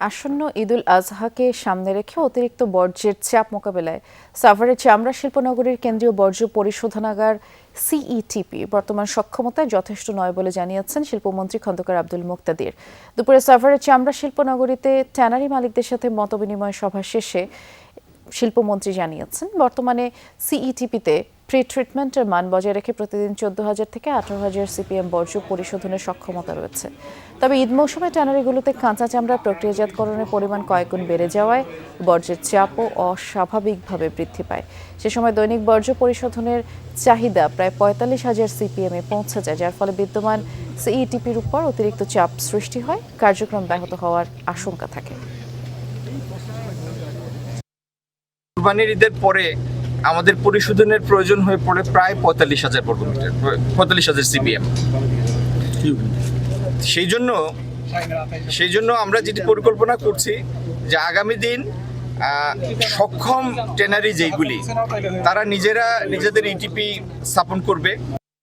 আসন্ন ঈদুল আজহাকে সামনে রেখে অতিরিক্ত বর্জ্যের চাপ মোকাবেলায় সাভারের চামড়া শিল্পনগরীর কেন্দ্রীয় বর্জ্য পরিশোধনাগার সিইটিপি বর্তমান সক্ষমতায় যথেষ্ট নয় বলে জানিয়েছেন শিল্পমন্ত্রী খন্দকার আব্দুল মুক্তাদির। দুপুরে সাভারের চামড়া শিল্পনগরীতে ট্যানারি মালিকদের সাথে মতবিনিময় সভা শেষে শিল্পমন্ত্রী জানিয়েছেন, বর্তমানে সিইটিপিতে প্রি ট্রিটমেন্টের মান বজায় রেখে প্রতিদিন 14,000 থেকে 18,000 সিপিএম বর্জ্য পরিশোধনের সক্ষমতা রয়েছে। তবে ঈদ মৌসুমে ট্যানারিগুলোতে কাঁচা চামড়া প্রক্রিয়াজাতকরণের পরিমাণ কয়েকগুণ বেড়ে যাওয়ায় বর্জ্যের চাপও অস্বাভাবিকভাবে বৃদ্ধি পায়। সে সময় দৈনিক বর্জ্য পরিশোধনের চাহিদা প্রায় 45,000 সিপিএমে পৌঁছে যায়, যার ফলে বিদ্যমান সিইটিপির উপর অতিরিক্ত চাপ সৃষ্টি হয়, কার্যক্রম ব্যাহত হওয়ার আশঙ্কা থাকে। কুরবানির ঈদের পরে আমাদের পরিশোধনের প্রয়োজন হয়ে পড়ে প্রায় 45,000 বর্গমিটার, 45,000 সিপিএম। সেই জন্য আমরা যেটি পরিকল্পনা করছি যে আগামী দিন সক্ষম ট্যানারি যেগুলি তারা নিজেদের ইটিপি স্থাপন করবে।